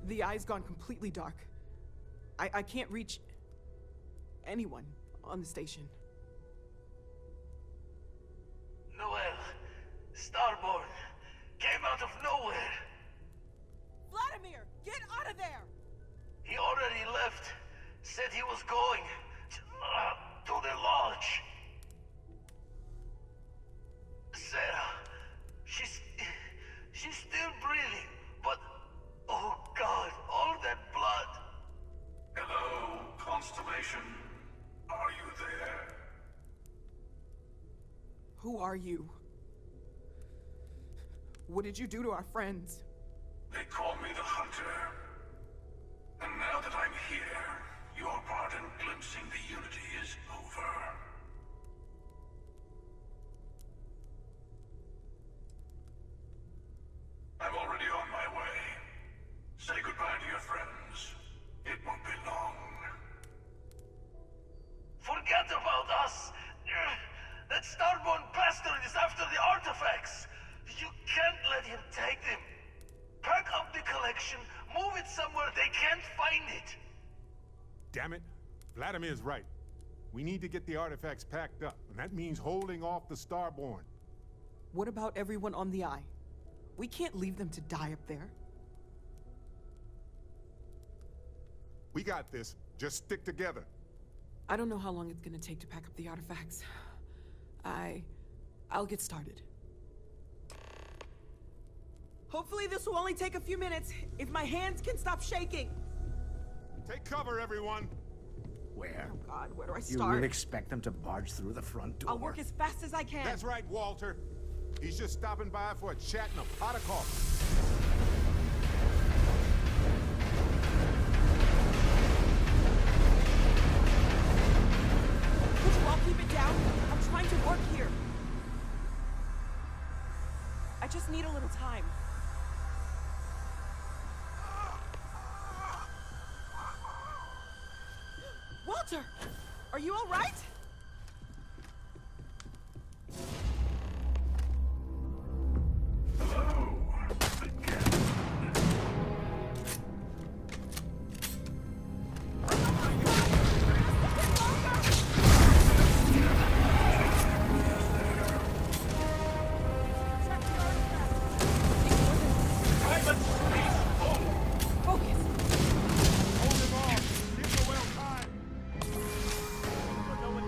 The eye's gone completely dark. I can't reach anyone on the station. Noel, Starborn, came out of nowhere. Vladimir, get out of there! He already left. Said he was going to the lodge. Sarah, she's still breathing, but oh God, all that blood. Hello, Constellation. Are you there? Who are you? What did you do to our friends? They call me the Hunter. And now that I'm here, your part in glimpsing the Unity is over. I'm already on my way. Say goodbye to your friends. It won't be long. Forget about us! That Starborn bastard is after the artifacts! You can't let him take them! Pack up the collection, move it somewhere they can't find it! Damn it. Vladimir's right. We need to get the artifacts packed up, and that means holding off the Starborn. What about everyone on the Eye? We can't leave them to die up there. We got this. Just stick together. I don't know how long it's gonna take to pack up the artifacts. I'll get started. Hopefully this will only take a few minutes, if my hands can stop shaking. Take cover, everyone. Where? Oh God, where do I You start? really expect them to barge through the front door? I'll work as fast as I can. That's right, Walter. He's just stopping by for a chat and a pot of coffee. Could you all keep it down? I'm trying to work here. I just need a little time. Walter! Are you all right? Hello, again. Focus! Hold him off. Give him well time. I don't know what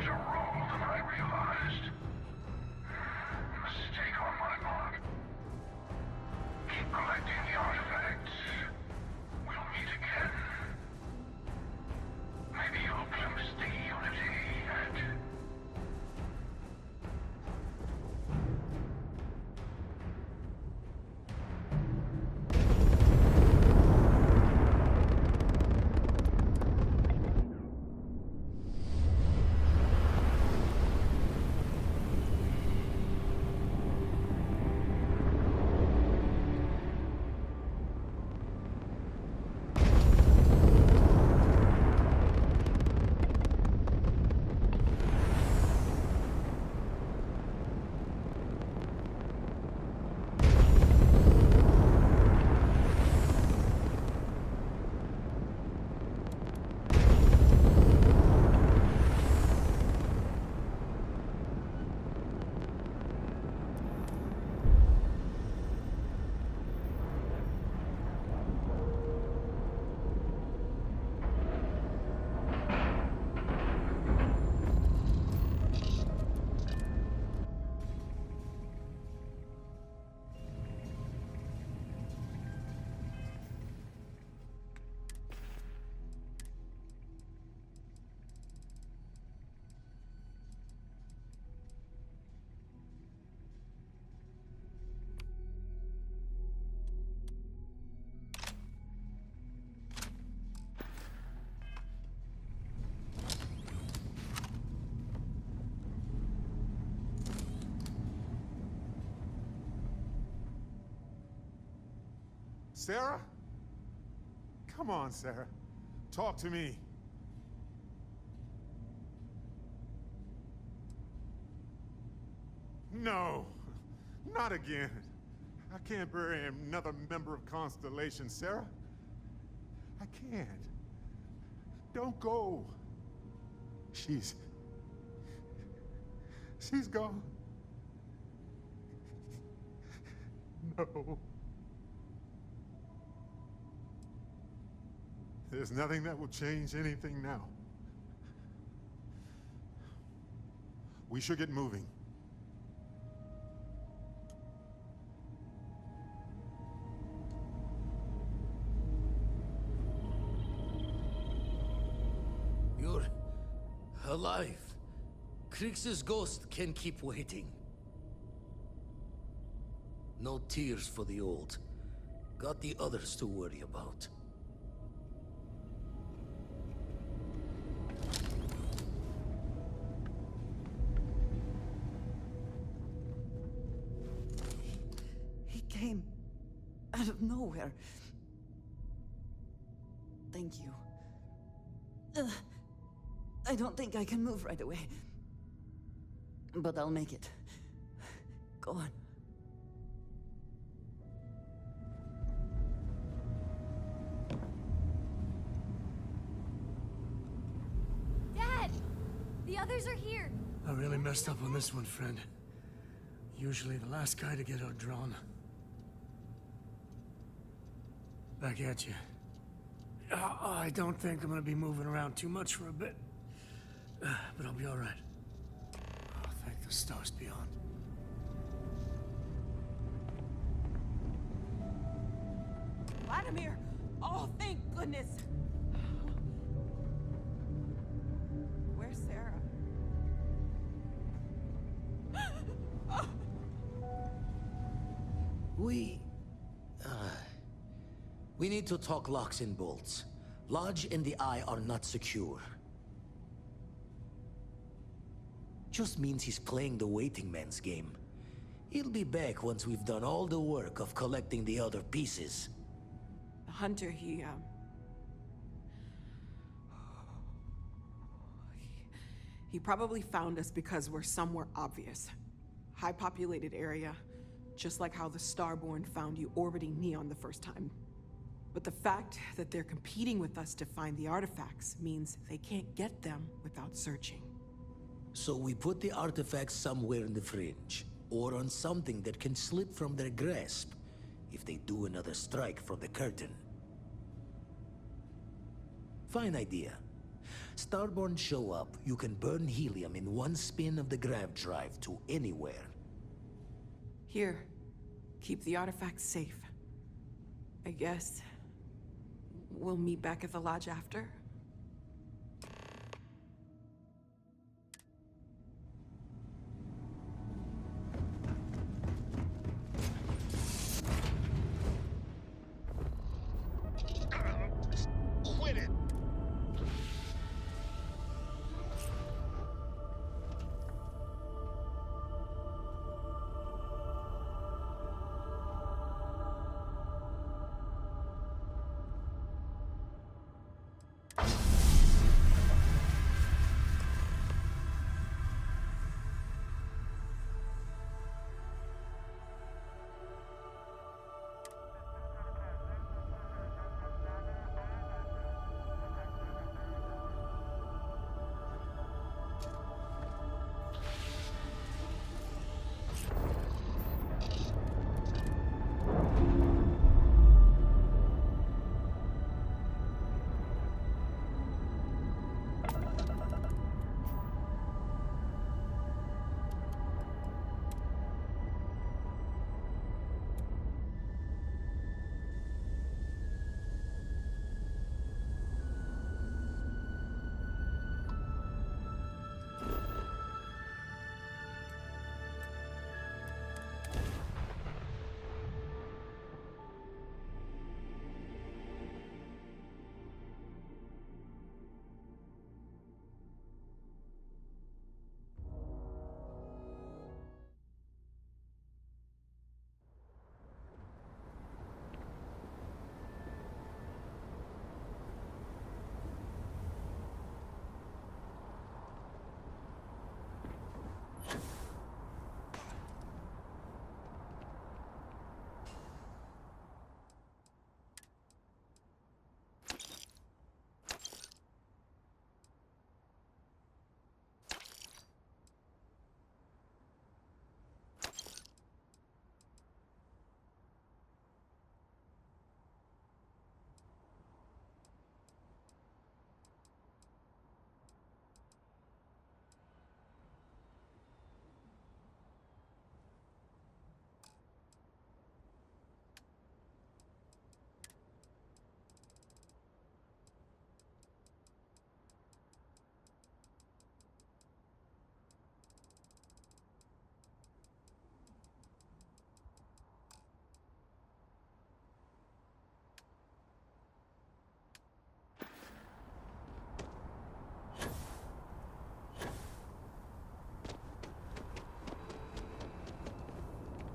larger role than I realized. Mistake on my part. Keep collecting the artifacts. We'll meet again. Maybe you'll glimpse the unity yet. Sarah? Come on, Sarah. Talk to me. No, not again. I can't bury another member of Constellation, Sarah. I can't. Don't go. She's gone. No. There's nothing that will change anything now. We should get moving. You're alive. Krix's ghost can keep waiting. No tears for the old. Got the others to worry about. He came out of nowhere. Thank you. I don't think I can move right away. But I'll make it. Go on. Dad! The others are here. I really messed up on this one, friend. Usually the last guy to get outdrawn. Back at you. I don't think I'm gonna be moving around too much for a bit. But I'll be alright. Oh, thank the stars beyond. Vladimir! Oh, thank goodness! Where's Sarah? We need to talk locks and bolts. Lodge and the Eye are not secure. Just means he's playing the waiting man's game. He'll be back once we've done all the work of collecting the other pieces. The hunter, he probably found us because we're somewhere obvious. High-populated area, just like how the Starborn found you orbiting Neon the first time. But the fact that they're competing with us to find the artifacts means they can't get them without searching. So we put the artifacts somewhere in the fringe, or on something that can slip from their grasp if they do another strike from the curtain. Fine idea. Starborn show up, you can burn helium in one spin of the grav drive to anywhere. Here, keep the artifacts safe. I guess we'll meet back at the lodge after? Quit it!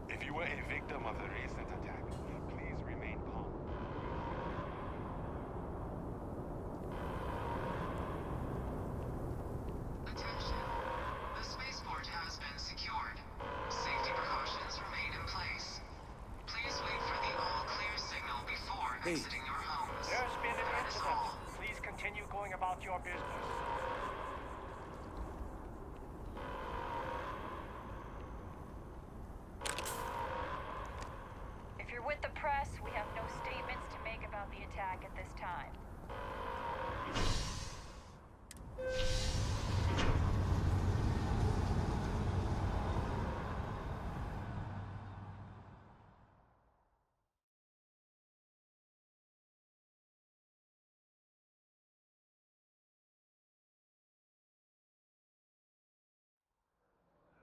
If you were a victim of the recent attack, please remain calm. Attention. The spaceport has been secured. Safety precautions remain in place. Please wait for the all-clear signal before exiting your homes. There's been an That is incident. all. Please continue going about your business. If you're with the press, we have no statements to make about the attack at this time.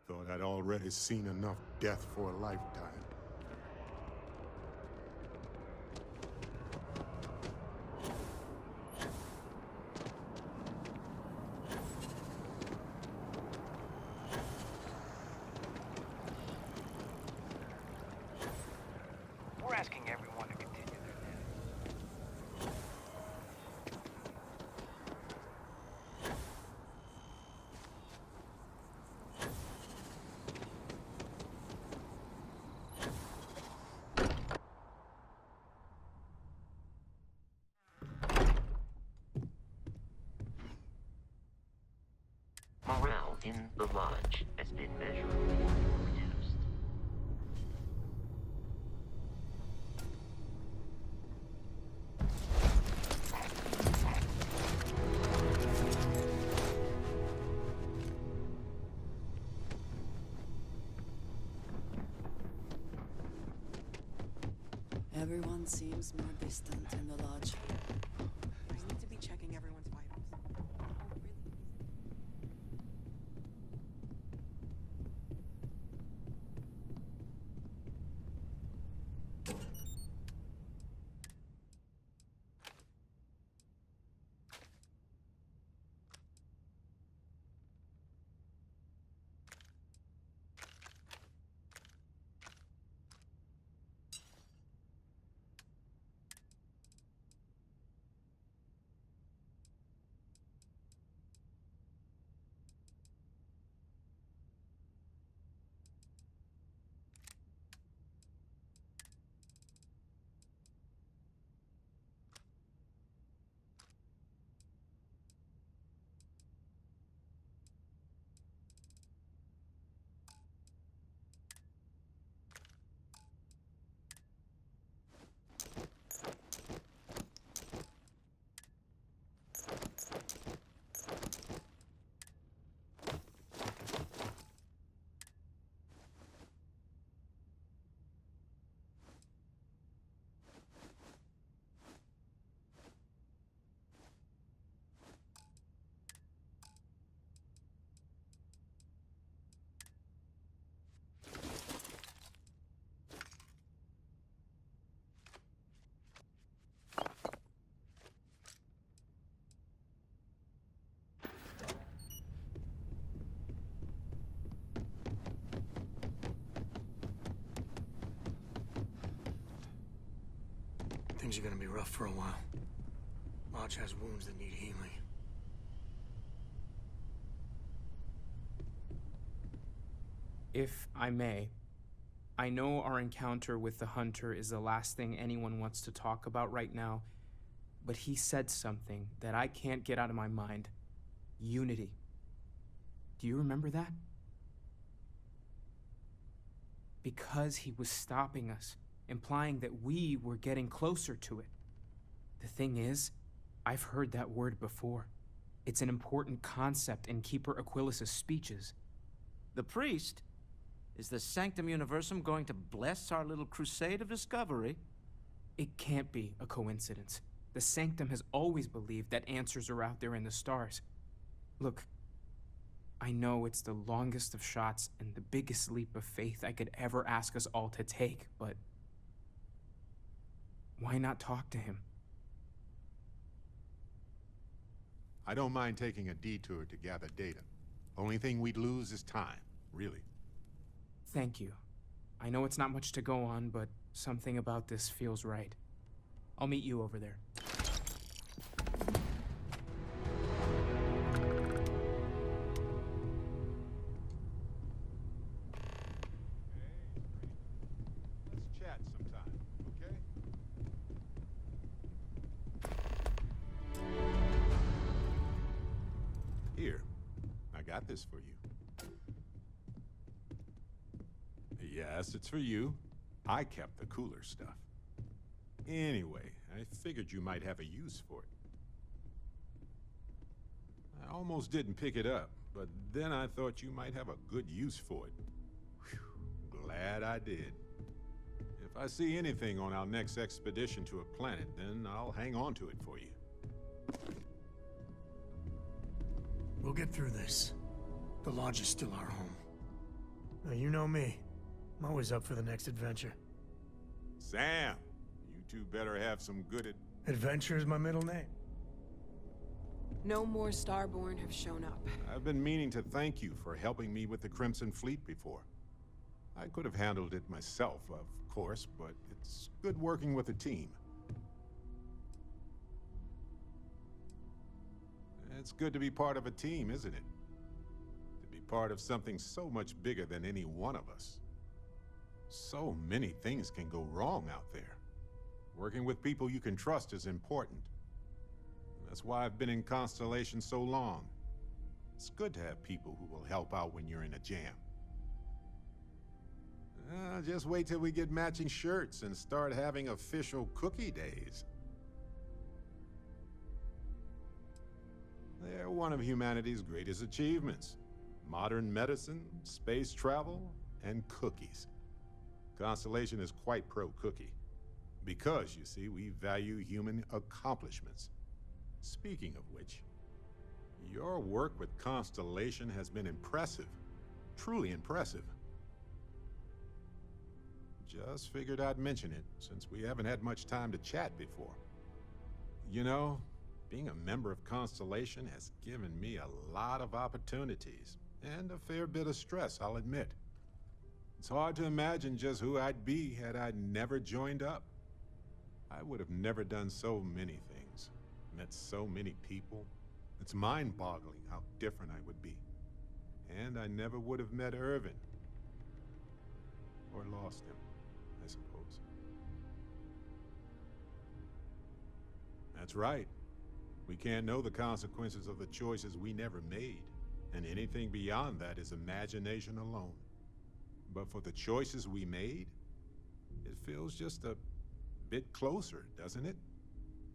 Thought I'd already seen enough death for a lifetime. We're asking everyone to continue their day. Morale in the lodge has been measurably reduced. Everyone seems more distant in the lodge. I need to be checking everyone's vitals. Things are gonna be rough for a while. Lodge has wounds that need healing. If I may, I know our encounter with the Hunter is the last thing anyone wants to talk about right now, but he said something that I can't get out of my mind. Unity. Do you remember that? Because he was stopping us, implying that we were getting closer to it. The thing is, I've heard that word before. It's an important concept in Keeper Aquilas's speeches. The priest? Is the Sanctum Universum going to bless our little crusade of discovery? It can't be a coincidence. The Sanctum has always believed that answers are out there in the stars. Look, I know it's the longest of shots and the biggest leap of faith I could ever ask us all to take, but why not talk to him? I don't mind taking a detour to gather data. Only thing we'd lose is time, really. Thank you. I know it's not much to go on, but something about this feels right. I'll meet you over there. Let's chat sometime, okay? Here, I got this for you. Yes, it's for you. I kept the cooler stuff. Anyway, I figured you might have a use for it. I almost didn't pick it up, but then I thought you might have a good use for it. Whew, glad I did. If I see anything on our next expedition to a planet, then I'll hang on to it for you. We'll get through this. The lodge is still our home. Now, you know me. I'm always up for the next adventure. Sam, you two better have some good Adventure is my middle name. No more Starborn have shown up. I've been meaning to thank you for helping me with the Crimson Fleet before. I could have handled it myself, of course, but it's good working with a team. It's good to be part of a team, isn't it? To be part of something so much bigger than any one of us. So many things can go wrong out there. Working with people you can trust is important. That's why I've been in Constellation so long. It's good to have people who will help out when you're in a jam. Just wait till we get matching shirts and start having official cookie days. They're one of humanity's greatest achievements. Modern medicine, space travel, and cookies. Constellation is quite pro-cookie. Because, you see, we value human accomplishments. Speaking of which, your work with Constellation has been impressive. Truly impressive. Just figured I'd mention it, since we haven't had much time to chat before. You know, being a member of Constellation has given me a lot of opportunities, and a fair bit of stress, I'll admit. It's hard to imagine just who I'd be had I never joined up. I would have never done so many things, met so many people. It's mind-boggling how different I would be. And I never would have met Irvin. Or lost him, I suppose. That's right. We can't know the consequences of the choices we never made, and anything beyond that is imagination alone. But for the choices we made, it feels just a bit closer, doesn't it?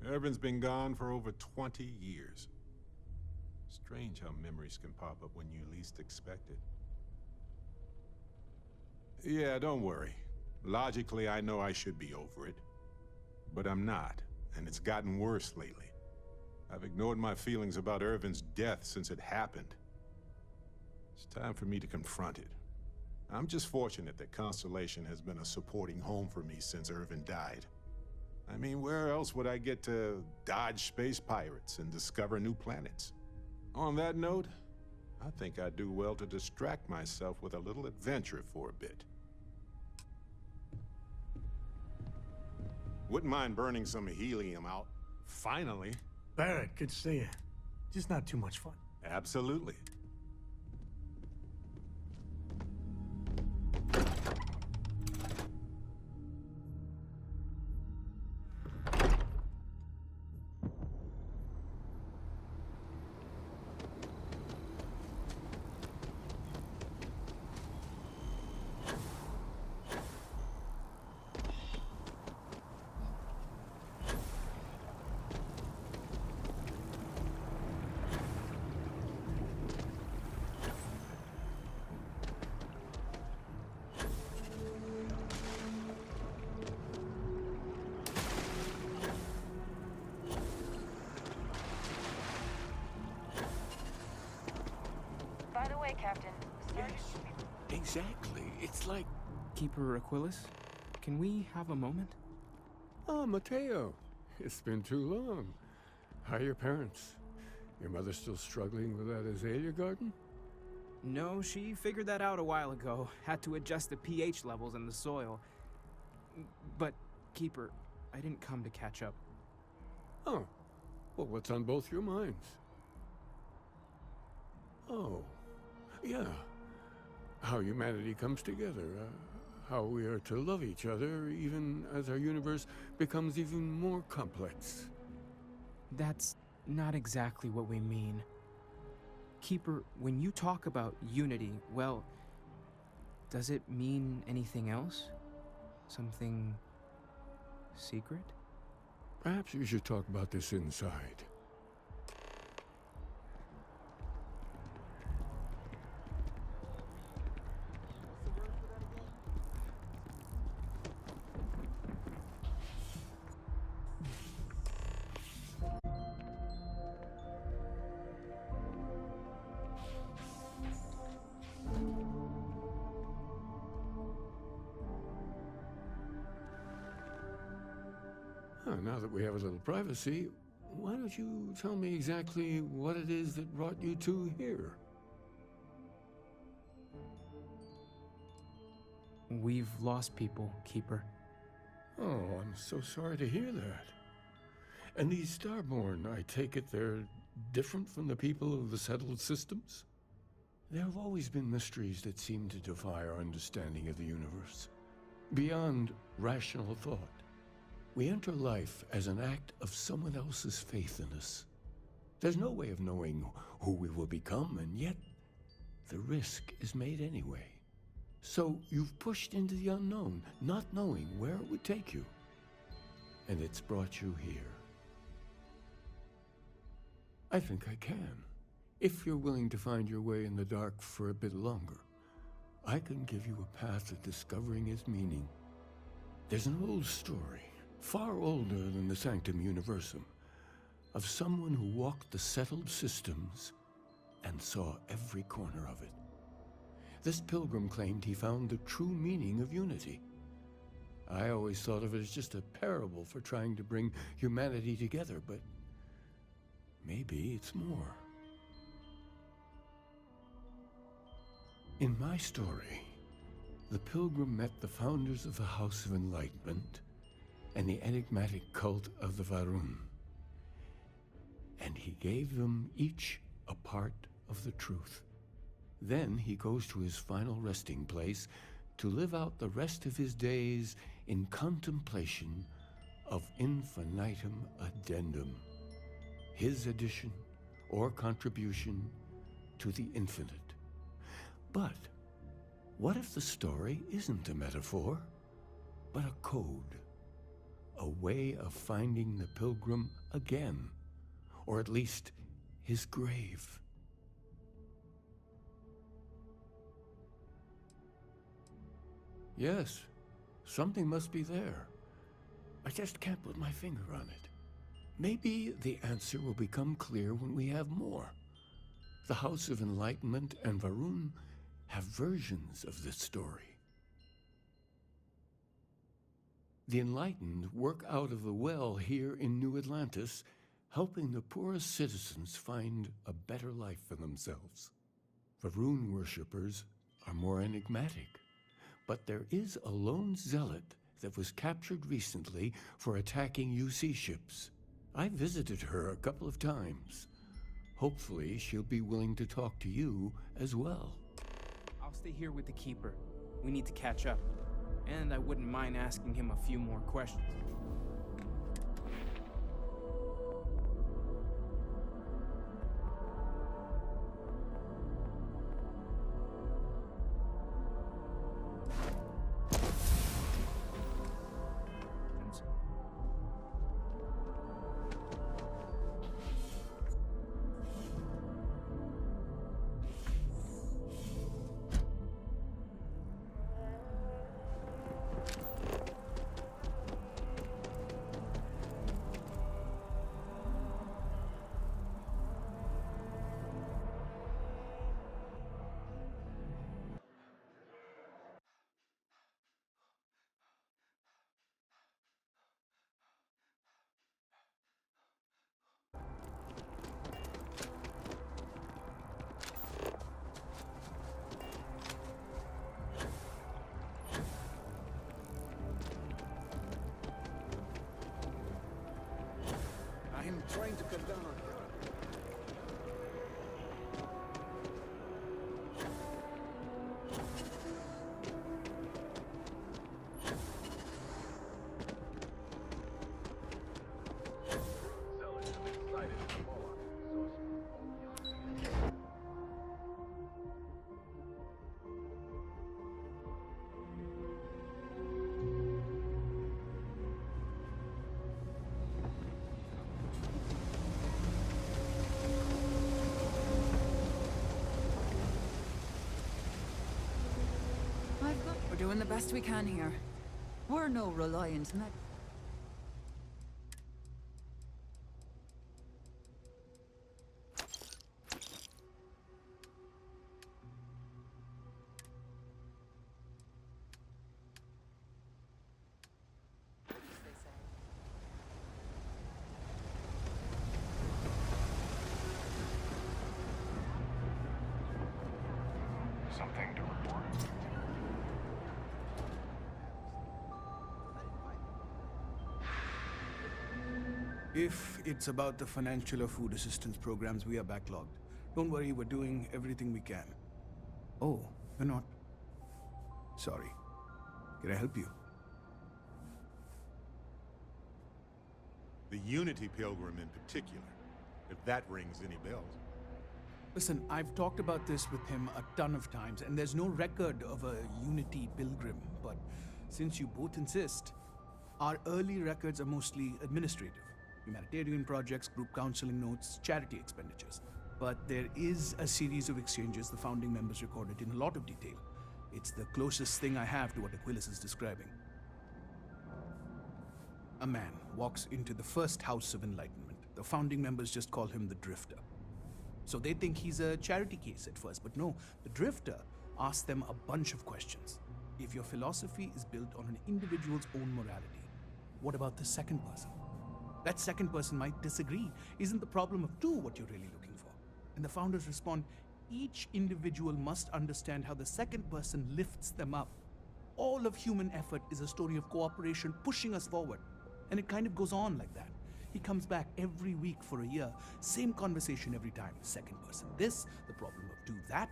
Irvin's been gone for over 20 years. Strange how memories can pop up when you least expect it. Yeah, don't worry. Logically, I know I should be over it. But I'm not, and it's gotten worse lately. I've ignored my feelings about Irvin's death since it happened. It's time for me to confront it. I'm just fortunate that Constellation has been a supporting home for me since Irvin died. I mean, where else would I get to dodge space pirates and discover new planets? On that note, I think I'd do well to distract myself with a little adventure for a bit. Wouldn't mind burning some helium out. Finally. Barrett, good to see you. Just not too much fun. Absolutely. By the way, Captain, Yes, exactly. It's like... Keeper Aquilus, can we have a moment? Oh, Mateo. It's been too long. How are your parents? Your mother still struggling with that azalea garden? No, she figured that out a while ago. Had to adjust the pH levels in the soil. But, Keeper, I didn't come to catch up. Oh. Well, what's on both your minds? Oh. Yeah. How humanity comes together. How we are to love each other even as our universe becomes even more complex. That's not exactly what we mean. Keeper, when you talk about unity, well, does it mean anything else? Something secret? Perhaps we should talk about this inside. Now that we have a little privacy, why don't you tell me exactly what it is that brought you two here? We've lost people, Keeper. Oh, I'm so sorry to hear that. And these Starborn, I take it they're different from the people of the settled systems? There have always been mysteries that seem to defy our understanding of the universe. Beyond rational thought. We enter life as an act of someone else's faith in us. There's no way of knowing who we will become, and yet the risk is made anyway. So you've pushed into the unknown, not knowing where it would take you. And it's brought you here. I think I can. If you're willing to find your way in the dark for a bit longer, I can give you a path to discovering its meaning. There's an old story. far older than the Sanctum Universum, of someone who walked the settled systems and saw every corner of it. This pilgrim claimed he found the true meaning of unity. I always thought of it as just a parable for trying to bring humanity together, but maybe it's more. In my story, the pilgrim met the founders of the House of Enlightenment and the enigmatic cult of the Varun, and he gave them each a part of the truth. Then he goes to his final resting place to live out the rest of his days in contemplation of infinitum addendum, his addition or contribution to the infinite. But what if the story isn't a metaphor, but a code? A way of finding the pilgrim again, or at least his grave. Yes, something must be there. I just can't put my finger on it. Maybe the answer will become clear when we have more. The House of Enlightenment and Varun have versions of this story. The Enlightened work out of the well here in New Atlantis, helping the poorest citizens find a better life for themselves. Varun worshippers are more enigmatic, but there is a lone zealot that was captured recently for attacking UC ships. I visited her a couple of times. Hopefully, she'll be willing to talk to you as well. I'll stay here with the Keeper. We need to catch up. And I wouldn't mind asking him a few more questions. I'm trying to cut down on her. We're doing the best we can here. We're no reliant net. Something to report. If it's about the financial or food assistance programs, we are backlogged. Don't worry, we're doing everything we can. Oh, you're not? Sorry. Can I help you? The Unity Pilgrim in particular, if that rings any bells. Listen, I've talked about this with him a ton of times, and there's no record of a Unity Pilgrim, but since you both insist, our early records are mostly administrative. Humanitarian projects, group counseling notes, charity expenditures. But there is a series of exchanges the founding members recorded in a lot of detail. It's the closest thing I have to what Aquilus is describing. A man walks into the first House of Enlightenment. The founding members just call him the Drifter. So they think he's a charity case at first, but no, the Drifter asks them a bunch of questions. If your philosophy is built on an individual's own morality, what about the second person? That second person might disagree. Isn't the problem of two what you're really looking for? And the founders respond, each individual must understand how the second person lifts them up. All of human effort is a story of cooperation pushing us forward. And it kind of goes on like that. He comes back every week for a year. Same conversation every time. Second person this, the problem of two that.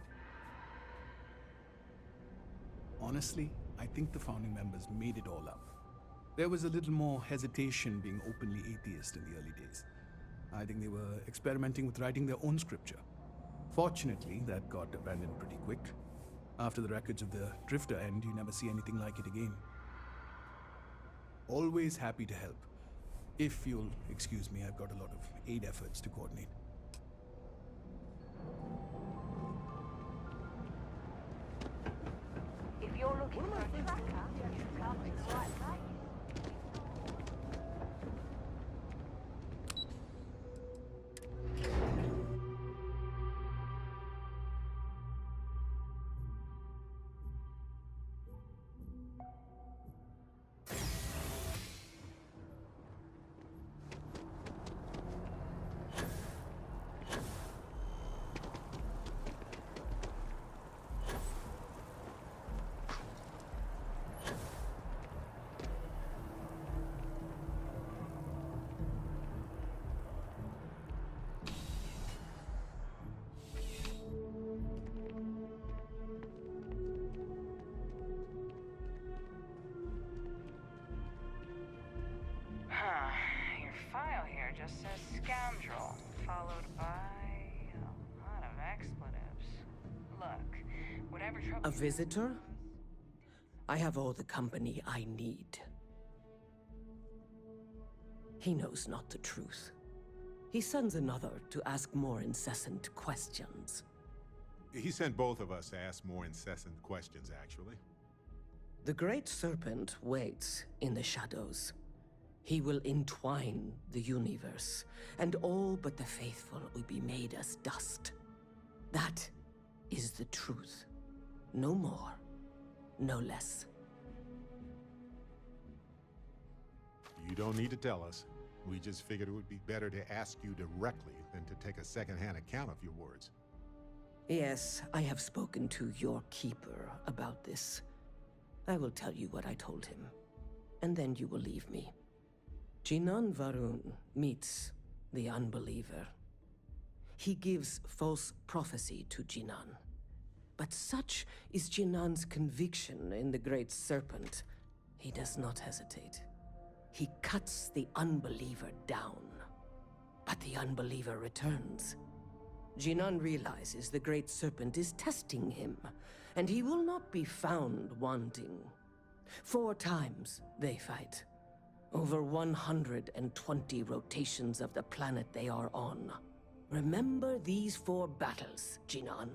Honestly, I think the founding members made it all up. There was a little more hesitation being openly atheist in the early days. I think they were experimenting with writing their own scripture. Fortunately, that got abandoned pretty quick. After the records of the Drifter end, you never see anything like it again. Always happy to help. If you'll excuse me, I've got a lot of aid efforts to coordinate. If you're looking for a tracker, you've come to the right place. Your file here just says scoundrel, followed by a lot of expletives. Look, whatever trouble... A visitor? I have all the company I need. He knows not the truth. He sends another to ask more incessant questions. He sent both of us to ask more incessant questions, actually. The Great Serpent waits in the shadows. He will entwine the universe, and all but the faithful will be made as dust. That is the truth. No more, no less. You don't need to tell us. We just figured it would be better to ask you directly than to take a second-hand account of your words. Yes, I have spoken to your keeper about this. I will tell you what I told him, and then you will leave me. Jinan Varun meets the unbeliever. He gives false prophecy to Jinan. But such is Jinan's conviction in the Great Serpent, he does not hesitate. He cuts the unbeliever down. But the unbeliever returns. Jinan realizes the Great Serpent is testing him, and he will not be found wanting. 4 times they fight. Over 120 rotations of the planet they are on. Remember these 4 battles, Jinan,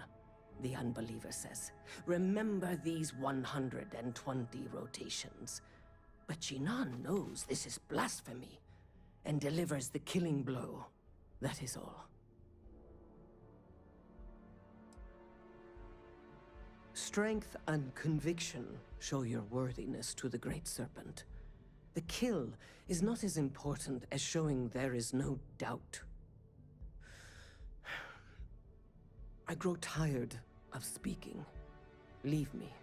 the unbeliever says. Remember these 120 rotations. But Jinan knows this is blasphemy, and delivers the killing blow. That is all. Strength and conviction show your worthiness to the Great Serpent. The kill is not as important as showing there is no doubt. I grow tired of speaking. Leave me.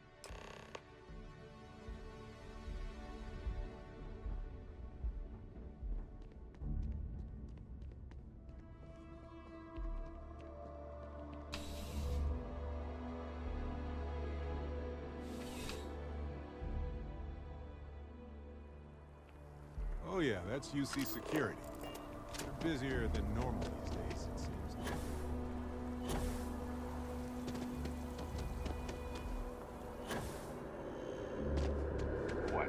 Oh yeah, that's UC Security. They're busier than normal these days, it seems. What?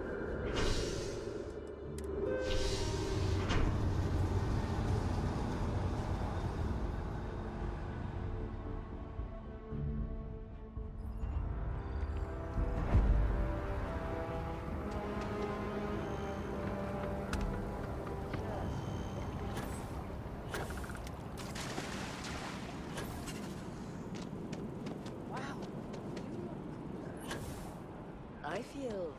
I feel...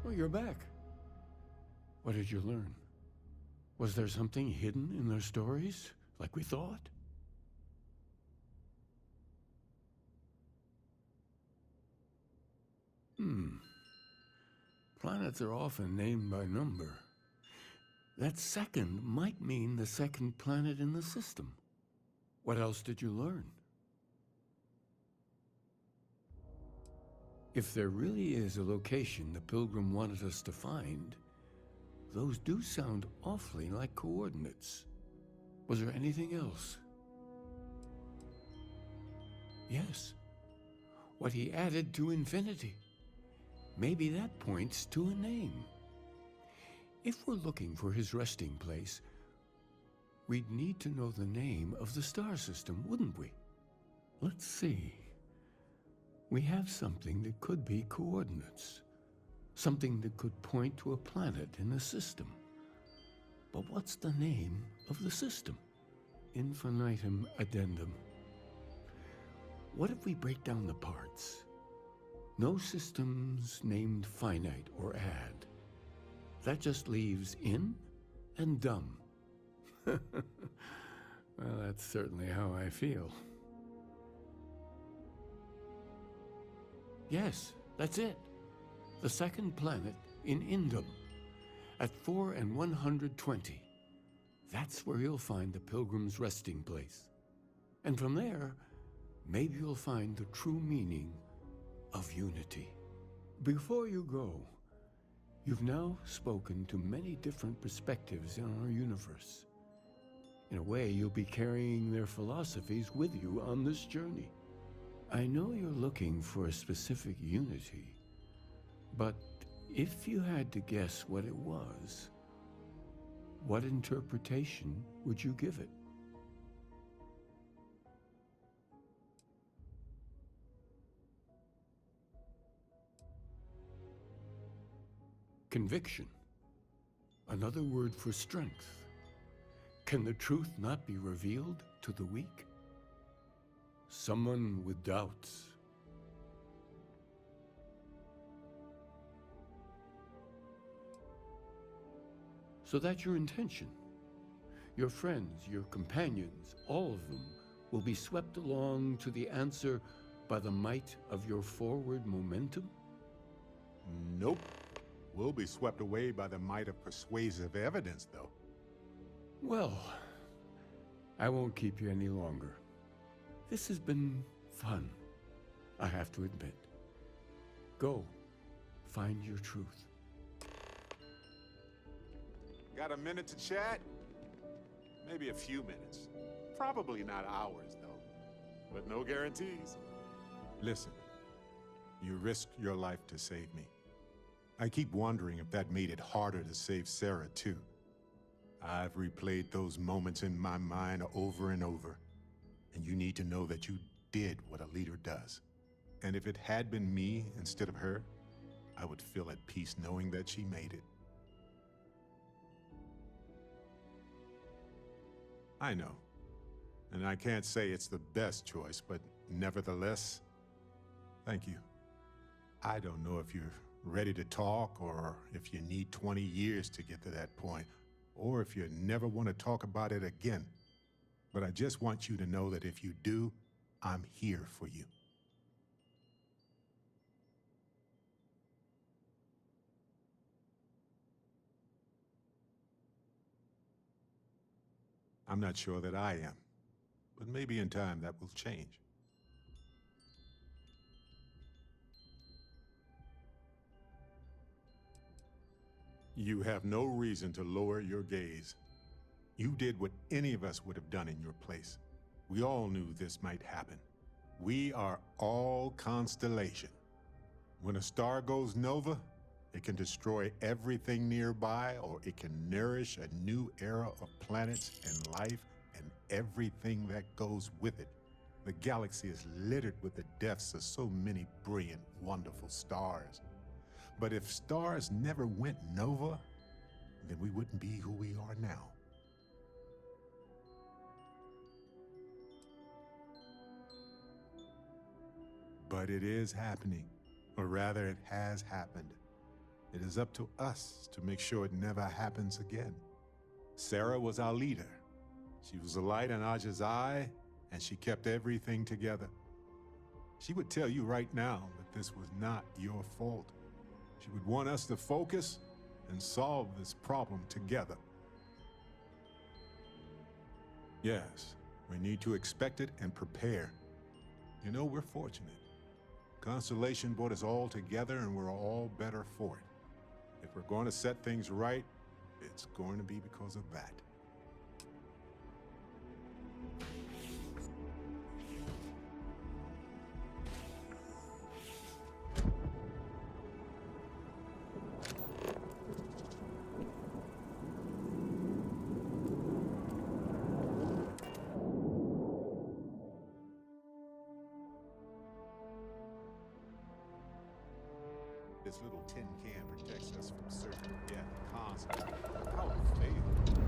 Oh, you're back. What did you learn? Was there something hidden in their stories, like we thought? Planets are often named by number. That second might mean the second planet in the system. What else did you learn? If there really is a location the Pilgrim wanted us to find, those do sound awfully like coordinates. Was there anything else? Yes. What he added to infinity. Maybe that points to a name. If we're looking for his resting place, we'd need to know the name of the star system, wouldn't we? Let's see. We have something that could be coordinates. Something that could point to a planet in the system. But what's the name of the system? Infinitum addendum. What if we break down the parts? No systems named finite or add. That just leaves in and dumb. Well, that's certainly how I feel. Yes, that's it. The second planet in Indum, at 4 and 120. That's where you'll find the Pilgrim's resting place. And from there, maybe you'll find the true meaning of unity. Before you go, you've now spoken to many different perspectives in our universe. In a way, you'll be carrying their philosophies with you on this journey. I know you're looking for a specific unity, but if you had to guess what it was, what interpretation would you give it? Conviction. Another word for strength. Can the truth not be revealed to the weak? Someone with doubts. So that's your intention. Your friends, your companions, all of them will be swept along to the answer by the might of your forward momentum? Nope. We'll be swept away by the might of persuasive evidence, though. Well, I won't keep you any longer. This has been fun, I have to admit. Go, find your truth. Got a minute to chat? Maybe a few minutes. Probably not hours, though. But no guarantees. Listen, you risked your life to save me. I keep wondering if that made it harder to save Sarah, too. I've replayed those moments in my mind over and over. And you need to know that you did what a leader does. And if it had been me instead of her, I would feel at peace knowing that she made it. I know. And I can't say it's the best choice, but nevertheless, thank you. I don't know if you're ready to talk, or if you need 20 years to get to that point, or if you never want to talk about it again. But I just want you to know that if you do, I'm here for you. I'm not sure that I am, but maybe in time that will change. You have no reason to lower your gaze. You did what any of us would have done in your place. We all knew this might happen. We are all Constellation. When a star goes nova, it can destroy everything nearby, or it can nourish a new era of planets and life and everything that goes with it. The galaxy is littered with the deaths of so many brilliant, wonderful stars. But if stars never went nova, then we wouldn't be who we are now. But it is happening, or rather it has happened. It is up to us to make sure it never happens again. Sarah was our leader. She was a light in Aja's eye, and she kept everything together. She would tell you right now that this was not your fault. She would want us to focus and solve this problem together. Yes, we need to expect it and prepare. You know, we're fortunate. Constellation brought us all together and we're all better for it. If we're going to set things right, it's going to be because of that. This little tin can protects us from certain death constantly. How it failed.